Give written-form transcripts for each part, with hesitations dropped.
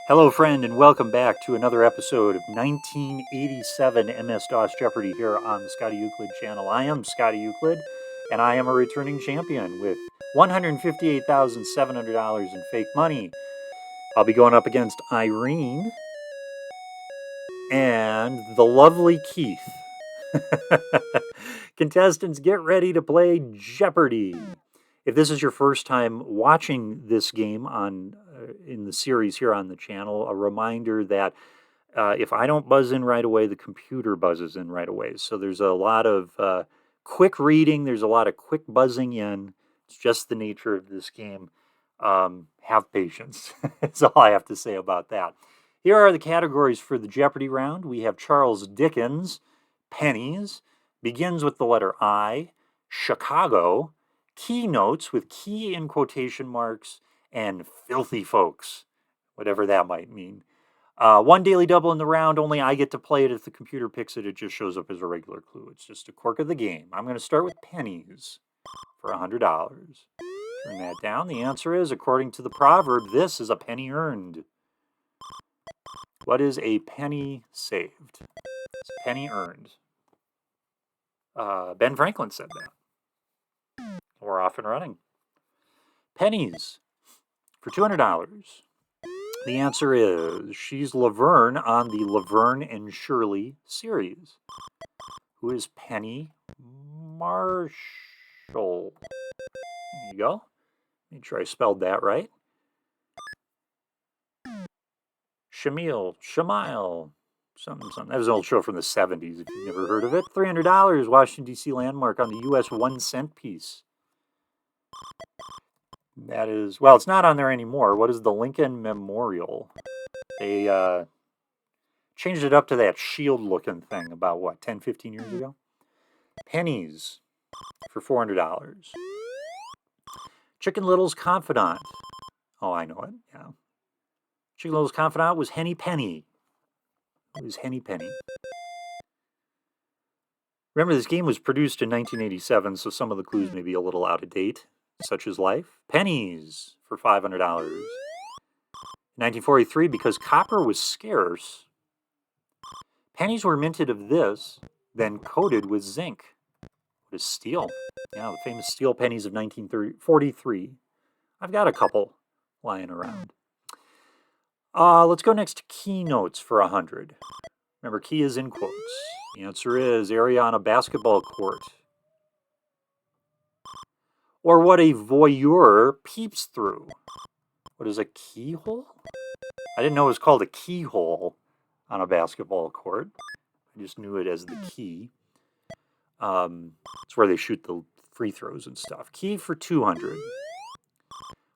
Hello, friend, and welcome back to another episode of 1987 MS-DOS Jeopardy here on the Scotty Euclid channel. I am Scotty Euclid, and I am a returning champion with $158,700 in fake money. I'll be going up against Irene and the lovely Keith. Contestants, get ready to play Jeopardy! If this is your first time watching this game in the series here on the channel, a reminder that if I don't buzz in right away, the computer buzzes in right away. So there's a lot of quick reading. There's a lot of quick buzzing in. It's just the nature of this game. Have patience. That's all I have to say about that. Here are the categories for the Jeopardy round. We have Charles Dickens, pennies, begins with the letter I, Chicago, keynotes with key in quotation marks, and filthy folks, whatever that might mean. One daily double in the round, only I get to play it. If the computer picks it, it just shows up as a regular clue. It's just a quirk of the game. I'm going to start with pennies for $100. Turn that down. The answer is, according to the proverb, this is a penny earned. What is a penny saved? It's a penny earned. Ben Franklin said that. We're off and running. Pennies for $200. The answer is, she's Laverne on the Laverne and Shirley series. Who is Penny Marshall? There you go. Make sure I spelled that right. Shamil, something. That was an old show from the 70s, if you've never heard of it. $300, Washington, D.C. landmark on the U.S. 1 cent piece. That is, well, it's not on there anymore. What is the Lincoln Memorial? They changed it up to that shield-looking thing about, 10, 15 years ago? Pennies for $400. Chicken Little's confidant. Oh, I know it, yeah. Chicken Little's confidant was Henny Penny. It was Henny Penny. Remember, this game was produced in 1987, so some of the clues may be a little out of date, such as life. Pennies for $500. 1943, because copper was scarce, pennies were minted of this, then coated with zinc. What is steel? Yeah, the famous steel pennies of 1943. I've got a couple lying around. Let's go next to keynotes for 100. Remember, key is in quotes. The answer is area on a basketball court. Or what a voyeur peeps through. What is a keyhole? I didn't know it was called a keyhole on a basketball court. I just knew it as the key. It's where they shoot the free throws and stuff. Key for 200.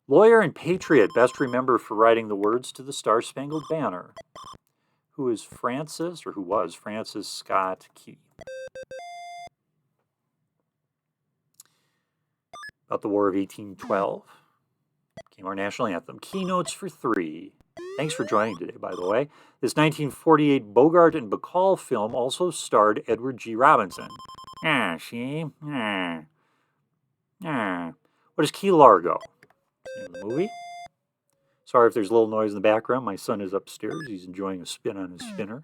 Lawyer and patriot, best remembered for writing the words to the Star-Spangled Banner. Who was Francis Scott Key? About the War of 1812. Became our national anthem. Keynotes for 3. Thanks for joining today, by the way. This 1948 Bogart and Bacall film also starred Edward G. Robinson. What is Key Largo? Name of the movie. Sorry if there's a little noise in the background. My son is upstairs. He's enjoying a spin on his spinner.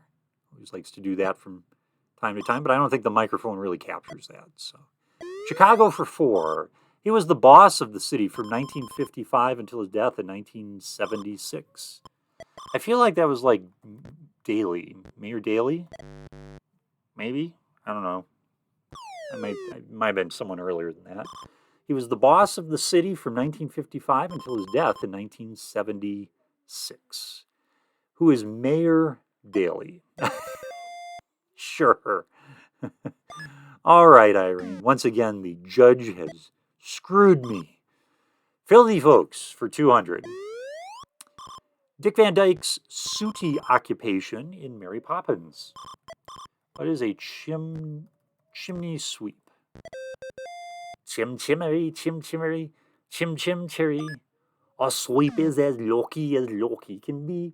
Always likes to do that from time to time, but I don't think the microphone really captures that. So, Chicago for 4. He was the boss of the city from 1955 until his death in 1976. I feel like that was like Daley. Mayor Daley? Maybe? I don't know. It might have been someone earlier than that. He was the boss of the city from 1955 until his death in 1976. Who is Mayor Daley? Sure. All right, Irene. Once again, the judge has screwed me. Filthy folks for 200. Dick Van Dyke's sooty occupation in Mary Poppins. What is a chimney sweep? Chim-chimmery, chim-chimmery, chim-chim-cherry. A sweep is as low-key can be.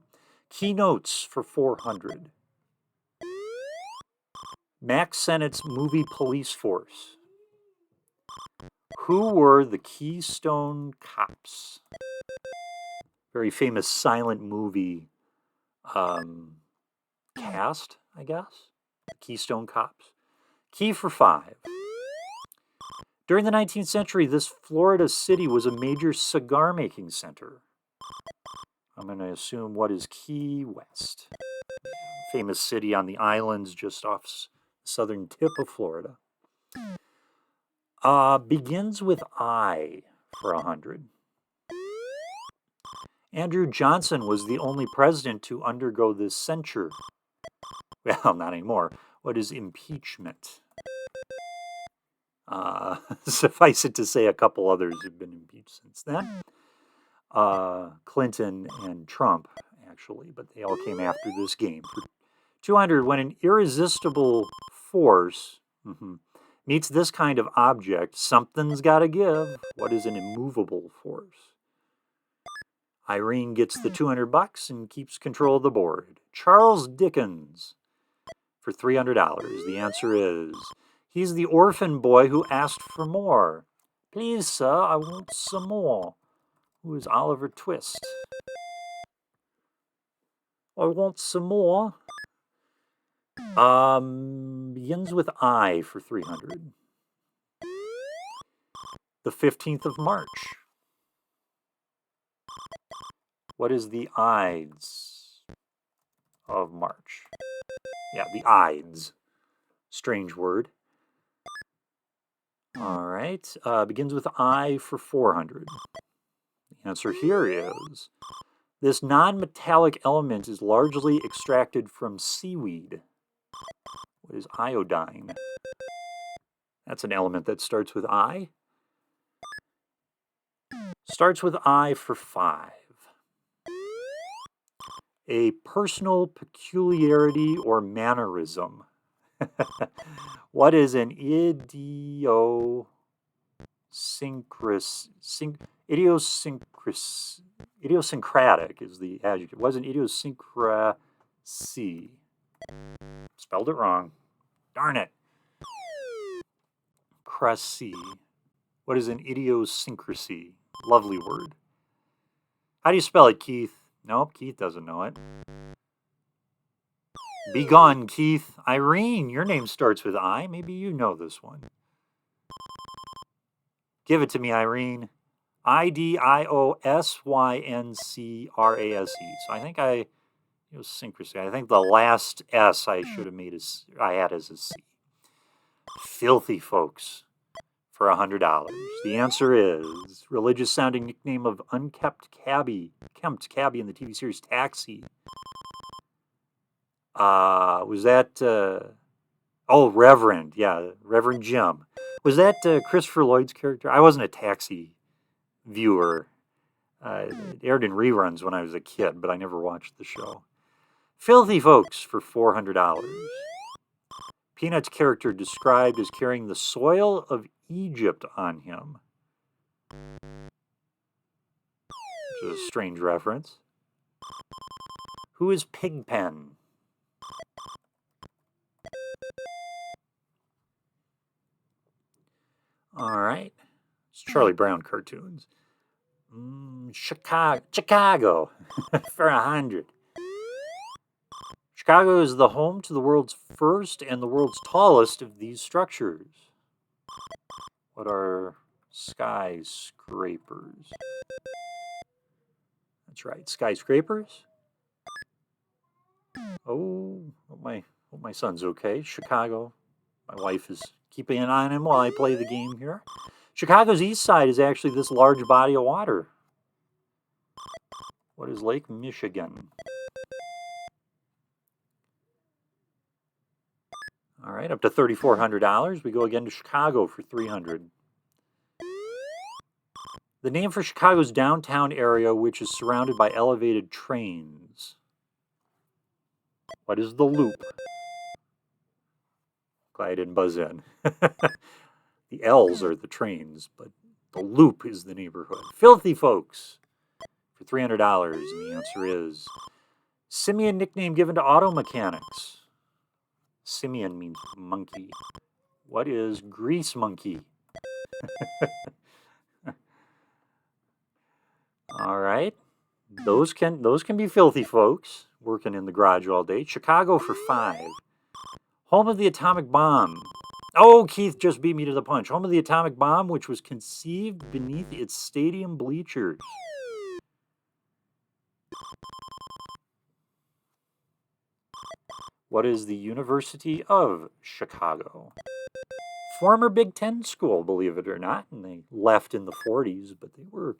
Keynotes for 400. Max Sennett's movie Police Force. Who were the Keystone Cops? Very famous silent movie cast, I guess. Keystone Cops. Key for 5. During the 19th century, this Florida city was a major cigar-making center. I'm going to assume what is Key West. Famous city on the islands just off the southern tip of Florida. Begins with I for 100. Andrew Johnson was the only president to undergo this censure. Well, not anymore. What is impeachment? Suffice it to say, a couple others have been impeached since then. Clinton and Trump, actually, but they all came after this game. For 200, when an irresistible force meets this kind of object, something's got to give. What is an immovable force? Irene gets the $200 and keeps control of the board. Charles Dickens for $300. The answer is, he's the orphan boy who asked for more. Please, sir, I want some more. Who is Oliver Twist? I want some more. Begins with I for 300. The 15th of March. What is the Ides of March? Yeah, the Ides. Strange word. All right. Begins with I for 400. The answer here is, this non-metallic element is largely extracted from seaweed. What is iodine? That's an element that starts with I. Starts with I for 5. A personal peculiarity or mannerism. What is an idiosyncratic is the adjective. What is an idiosyncrasy? Spelled it wrong. Darn it. Cressy. What is an idiosyncrasy? Lovely word. How do you spell it, Keith? Nope, Keith doesn't know it. Be gone, Keith. Irene, your name starts with I. Maybe you know this one. Give it to me, Irene. Idiosyncrasy. So I think idiosyncrasy. I think the last S I should have made I had as a C. Filthy folks for $100. The answer is religious sounding nickname of unkempt cabbie in the TV series Taxi. Was that Reverend? Yeah, Reverend Jim. Was that Christopher Lloyd's character? I wasn't a Taxi viewer. It aired in reruns when I was a kid, but I never watched the show. Filthy folks for $400. Peanut's character described as carrying the soil of Egypt on him. Which is a strange reference. Who is Pigpen? All right. It's Charlie Brown cartoons. Chicago for 100. Chicago is the home to the world's first and the world's tallest of these structures. What are skyscrapers? That's right, skyscrapers. Oh, hope my son's okay. Chicago. My wife is keeping an eye on him while I play the game here. Chicago's east side is actually this large body of water. What is Lake Michigan? All right, up to $3,400. We go again to Chicago for $300. The name for Chicago's downtown area, which is surrounded by elevated trains. What is the Loop? Glad I didn't buzz in. The L's are the trains, but the Loop is the neighborhood. Filthy folks for $300, and the answer is simian nickname given to auto mechanics. Simian means monkey. What is grease monkey? All right. Those can be filthy folks. working in the garage all day. Chicago for 5. Home of the atomic bomb. Oh, Keith just beat me to the punch. Home of the atomic bomb, which was conceived beneath its stadium bleachers. What is the University of Chicago? Former Big Ten school, believe it or not, and they left in the 40s, but they're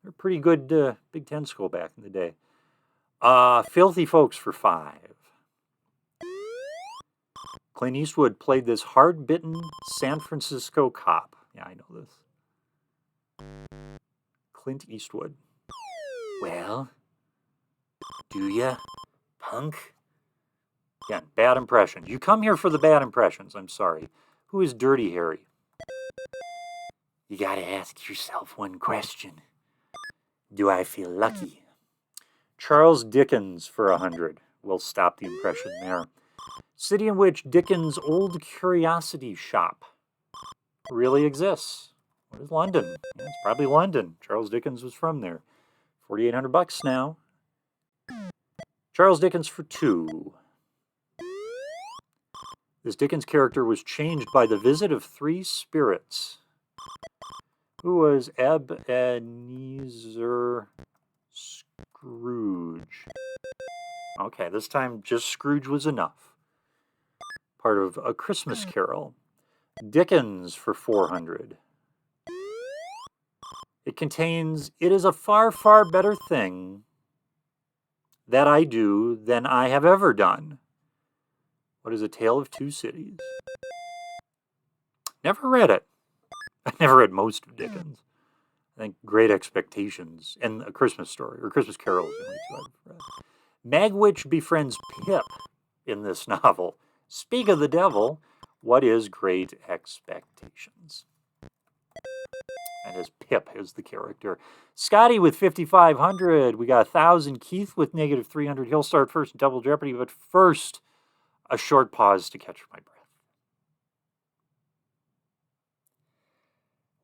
a pretty good Big Ten school back in the day. Filthy Folks for 5. Clint Eastwood played this hard-bitten San Francisco cop. Yeah, I know this. Clint Eastwood. Well, do ya, punk? Yeah, bad impressions. You come here for the bad impressions. I'm sorry. Who is Dirty Harry? You gotta ask yourself one question. Do I feel lucky? Charles Dickens for 100. We'll stop the impression there. City in which Dickens' old curiosity shop really exists. What is London? Yeah, it's probably London. Charles Dickens was from there. $4,800 now. Charles Dickens for 2. This Dickens character was changed by the visit of 3 spirits. Who was Ebenezer Scrooge? Okay, this time just Scrooge was enough. Part of A Christmas Carol. Dickens for 400. It contains, it is a far, far better thing that I do than I have ever done. What is A Tale of Two Cities? Never read it. I never read most of Dickens. I think Great Expectations and A Christmas Story, or Christmas Carol is the only 2 I've read. Magwitch befriends Pip in this novel. Speak of the devil, what is Great Expectations? And as Pip is the character. Scotty with 5,500. We got 1,000. Keith with negative 300. He'll start first in Double Jeopardy, but first, a short pause to catch my breath.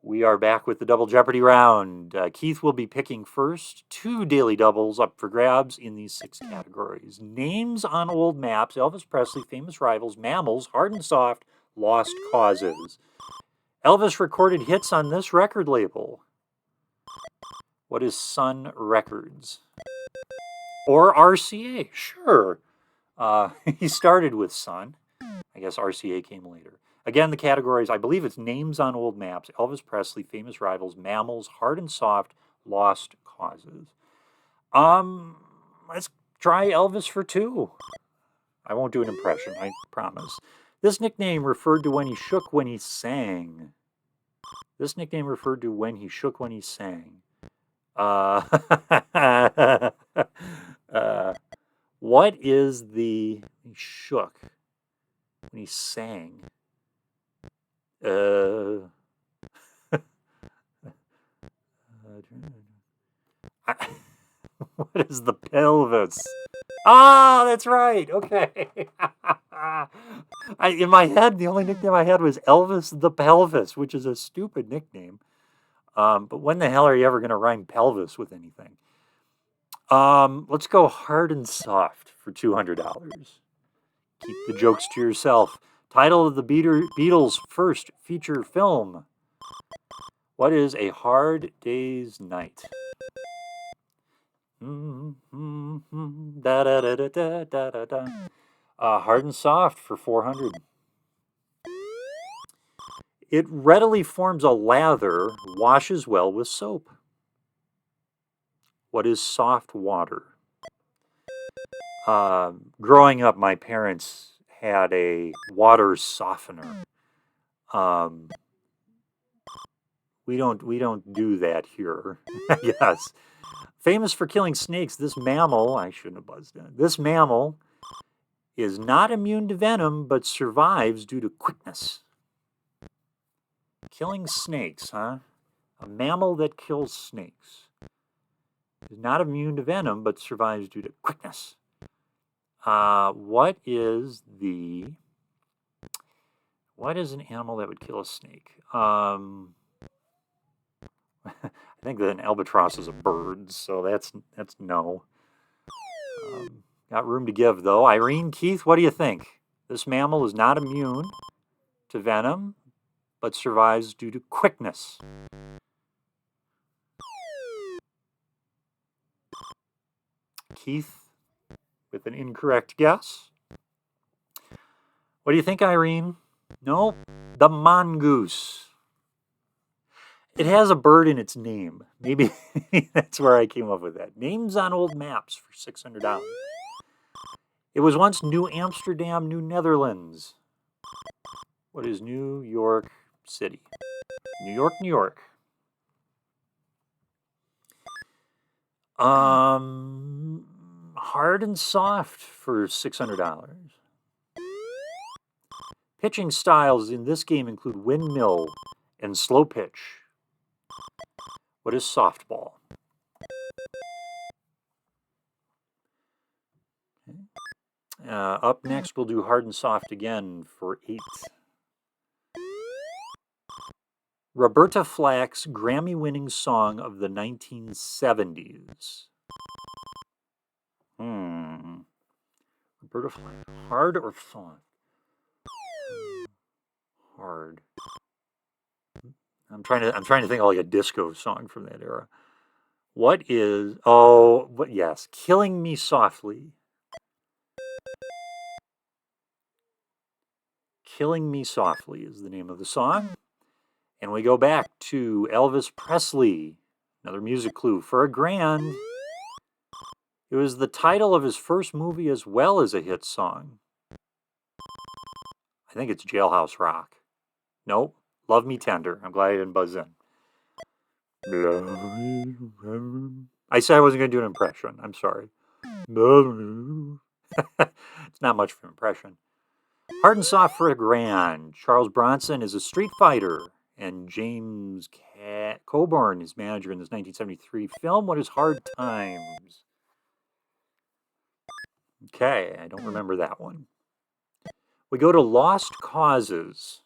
We are back with the Double Jeopardy round. Keith will be picking first. 2 daily doubles up for grabs in these 6 categories. Names on old maps, Elvis Presley, famous rivals, mammals, hard and soft, lost causes. Elvis recorded hits on this record label. What is Sun Records? Or RCA? Sure. He started with Sun. I guess RCA came later. Again, the categories, I believe it's names on old maps, Elvis Presley, famous rivals, mammals, hard and soft, lost causes. Let's try Elvis for 2. I won't do an impression, I promise. This nickname referred to when he shook when he sang. This nickname referred to when he shook when he sang. What is the... He shook when he sang. What is the pelvis? Ah, that's right. Okay. In my head, the only nickname I had was Elvis the Pelvis, which is a stupid nickname. But when the hell are you ever going to rhyme pelvis with anything? Let's go hard and soft for $200. Keep the jokes to yourself. Title of the Beatles' first feature film. What is A Hard Day's Night? Hard and soft for 400. It readily forms a lather, washes well with soap. What is soft water? Growing up, my parents had a water softener. We don't do that here. Yes. Famous for killing snakes, this mammal, I shouldn't have buzzed in. This mammal is not immune to venom, but survives due to quickness. Killing snakes, huh? A mammal that kills snakes. Is not immune to venom, but survives due to quickness. What is an animal that would kill a snake? I think that an albatross is a bird, so that's no. Got room to give, though. Irene, Keith, what do you think? This mammal is not immune to venom, but survives due to quickness. Keith with an incorrect guess. What do you think, Irene? No, the mongoose. It has a bird in its name. Maybe that's where I came up with that. Names on old maps for $600. It was once New Amsterdam, New Netherlands. What is New York City? New York, New York. Hard and soft for $600. Pitching styles in this game include windmill and slow pitch. What is softball? Up next, we'll do hard and soft again for $8. Roberta Flack's Grammy-winning song of the 1970s. Roberta Flack. Hard or soft? Hard. I'm trying to think of like a disco song from that era. What is? Oh, what? Yes, "Killing Me Softly." "Killing Me Softly" is the name of the song. And we go back to Elvis Presley. Another music clue for $1,000. It was the title of his first movie as well as a hit song. I think it's Jailhouse Rock. Nope. "Love Me Tender." I'm glad I didn't buzz in. I said I wasn't going to do an impression. I'm sorry. It's not much of an impression. Hard and soft for $1,000. Charles Bronson is a street fighter, and James Coburn is manager in this 1973 film. What is Hard Times? Okay, I don't remember that one. We go to Lost Causes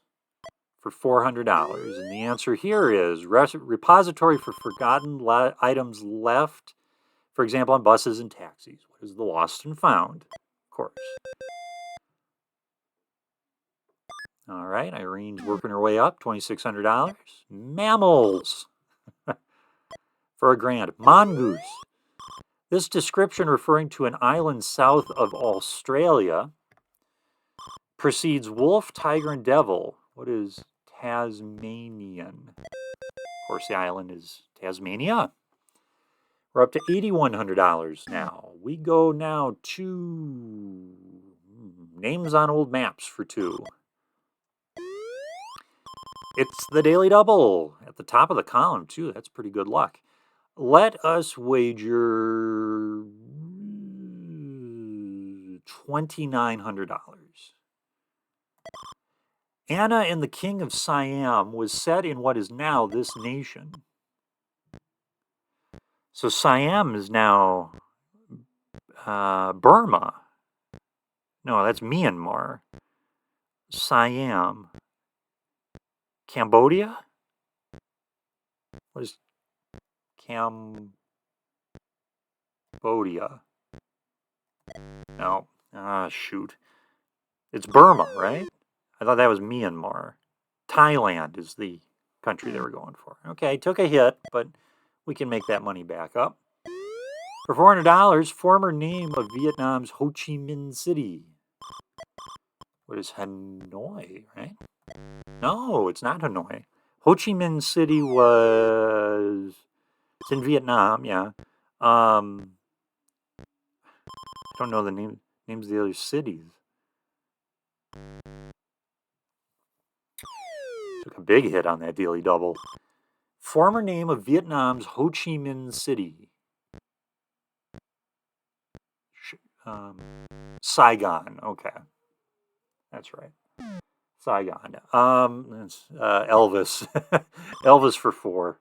for $400, and the answer here is repository for forgotten items left, for example, on buses and taxis. What is the lost and found? Of course. All right, Irene's working her way up, $2,600. Mammals for $1,000. Mongoose. This description, referring to an island south of Australia, precedes wolf, tiger, and devil. What is Tasmanian? Of course, the island is Tasmania. We're up to $8,100 now. We go now to names on old maps for $2. It's the Daily Double at the top of the column, too. That's pretty good luck. Let us wager $2,900. Anna and the King of Siam was set in what is now this nation. So Siam is now Burma. No, that's Myanmar. Siam. Cambodia? What is Cambodia? No. Shoot. It's Burma, right? I thought that was Myanmar. Thailand is the country they were going for. Okay, took a hit, but we can make that money back up. For $400, former name of Vietnam's Ho Chi Minh City. What is Hanoi, right? No, it's not Hanoi. Ho Chi Minh City was... It's in Vietnam, yeah. I don't know the names of the other cities. Took a big hit on that Daily Double. Former name of Vietnam's Ho Chi Minh City. Saigon. Okay, that's right. Saigon. It's Elvis. Elvis for $4.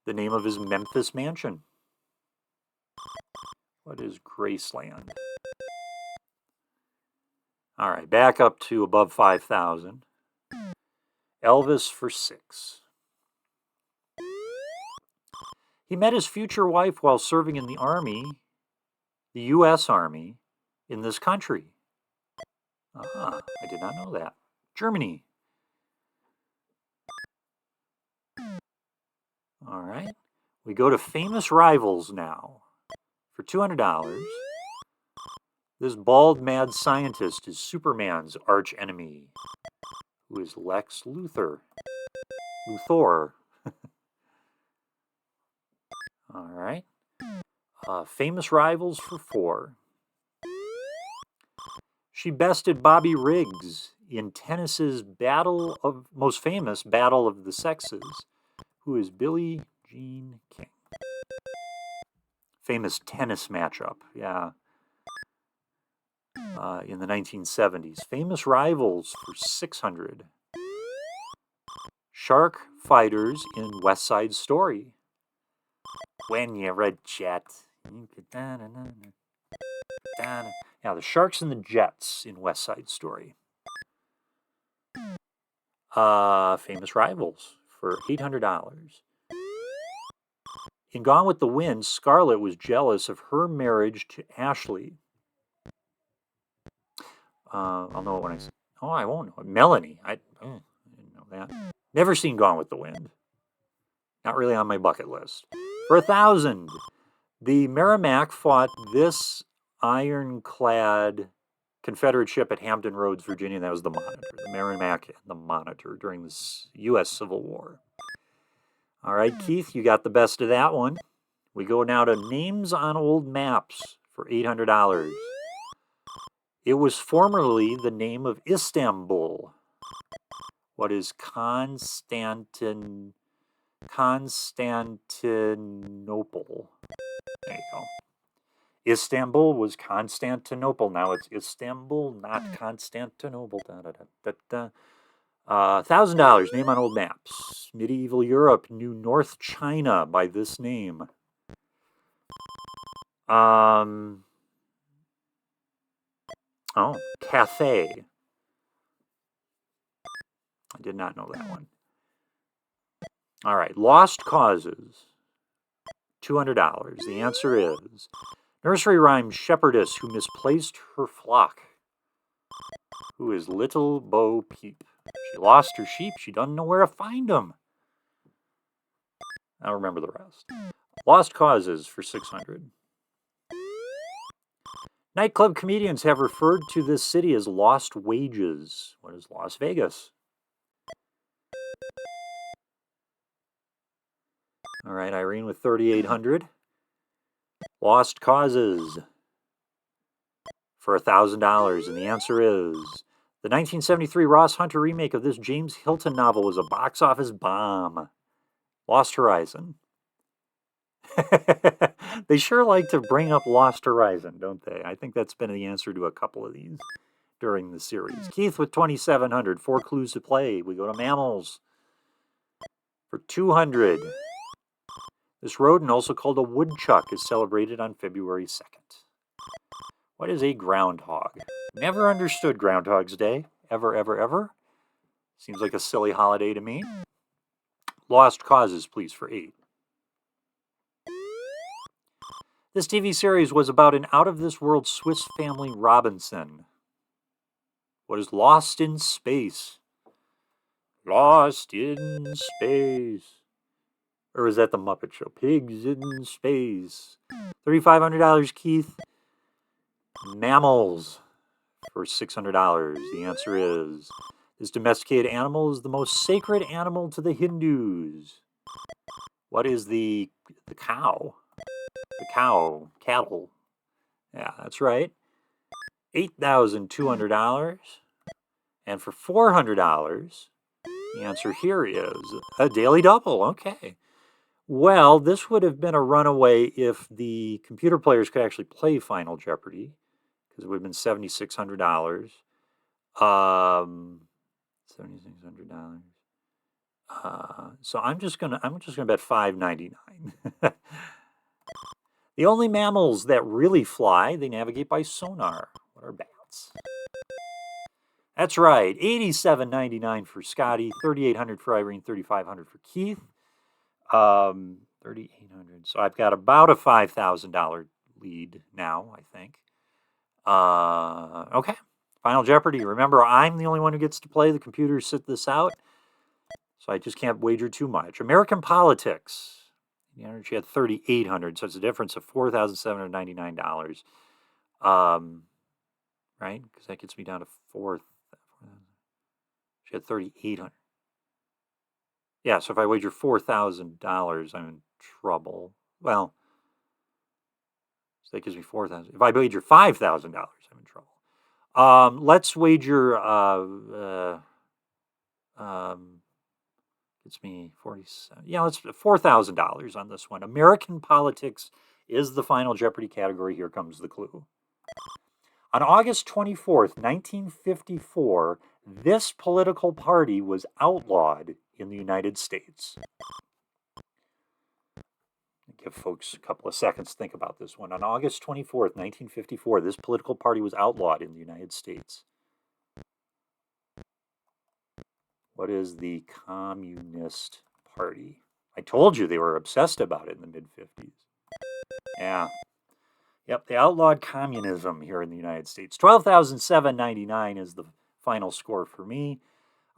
The name of his Memphis mansion. What is Graceland? All right, back up to above 5,000. Elvis for $6. He met his future wife while serving in the Army the U.S. Army in this country? I did not know that. Germany. All right. We go to famous rivals now. For $200, this bald mad scientist is Superman's arch enemy, who is Lex Luthor. Luthor. All right. Famous rivals for $4. She bested Bobby Riggs in tennis's most famous Battle of the Sexes, who is Billie Jean King. Famous tennis matchup, yeah. In the 1970s. Famous rivals for $600. Shark fighters in West Side Story. When you're a jet. Yeah, the Sharks and the Jets in West Side Story. Famous rivals for $800. In Gone with the Wind, Scarlett was jealous of her marriage to Ashley. I'll know it when I say. Oh, I won't know it. Melanie. I didn't know that. Never seen Gone with the Wind. Not really on my bucket list. For $1,000, the Merrimack fought this ironclad Confederate ship at Hampton Roads, Virginia. That was the Monitor. The Merrimack and the Monitor during the U.S. Civil War. All right, Keith, you got the best of that one. We go now to names on old maps for $800. It was formerly the name of Istanbul. What is Constantinople? There you go. Istanbul was Constantinople. Now it's Istanbul, not Constantinople. $1,000. Name on old maps. Medieval Europe knew North China by this name. Cathay. I did not know that one. All right, lost causes. $200. The answer is nursery rhyme shepherdess who misplaced her flock. Who is Little Bo Peep. She lost her sheep. She doesn't know where to find them. I'll remember the rest. Lost causes for $600. Nightclub comedians have referred to this city as Lost Wages. What is Las Vegas? All right, Irene with $3,800. Lost causes for $1,000, and the answer is the 1973 Ross Hunter remake of this James Hilton novel was a box office bomb. Lost Horizon. They sure like to bring up Lost Horizon, don't they? I think that's been the answer to a couple of these during the series. Keith with $2,700. 4 clues to play. We go to mammals for $200. This rodent, also called a woodchuck, is celebrated on February 2nd. What is a groundhog? Never understood Groundhog's Day. Ever, ever, ever. Seems like a silly holiday to me. Lost causes, please, for $8. This TV series was about an out-of-this-world Swiss family Robinson. What is Lost in Space? Lost in Space. Or is that the Muppet Show? Pigs in Space. $3,500, Keith. Mammals for $600. The answer is this domesticated animal is the most sacred animal to the Hindus. What is the cow? The cow, cattle. Yeah, that's right. $8,200. And for $400, the answer here is a daily double. Okay. Well, this would have been a runaway if the computer players could actually play Final Jeopardy, because it would have been $7,600. $7,600. So I'm just gonna bet $599. The only mammals that really fly, they navigate by sonar. What are bats? That's right. $87.99 for Scotty, $3,800 for Irene, $3,500 for Keith. $3,800. So I've got about a $5,000 lead now, I think. Okay. Final Jeopardy. Remember, I'm the only one who gets to play. The computers sit this out. So I just can't wager too much. American politics. The energy had 3,800, so it's a difference of $4,799. Right? Because that gets me down to 4. She had 3,800. Yeah, so if I wager $4,000, I'm in trouble. Well, so that gives me 4,000. If I wager $5,000, I'm in trouble. Let's wager. Gets me 47. Yeah, let's $4,000 on this one. American politics is the final Jeopardy category. Here comes the clue. On August 24th, 1954, this political party was outlawed in the United States. Give folks a couple of seconds to think about this one. On August 24th, 1954, this political party was outlawed in the United States. What is the Communist Party? I told you they were obsessed about it in the mid-50s. Yeah. Yep, they outlawed communism here in the United States. $12,799 is the final score for me.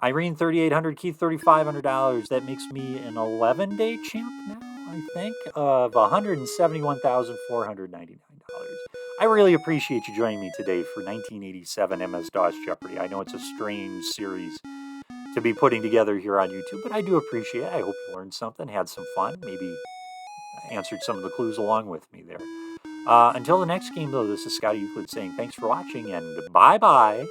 Irene, $3,800. Keith, $3,500. That makes me an 11-day champ now, I think, of $171,499. I really appreciate you joining me today for 1987 MS-DOS Jeopardy. I know it's a strange series to be putting together here on YouTube, but I do appreciate it. I hope you learned something, had some fun, maybe answered some of the clues along with me there. Until the next game, though, this is Scotty Euclid saying thanks for watching and bye-bye.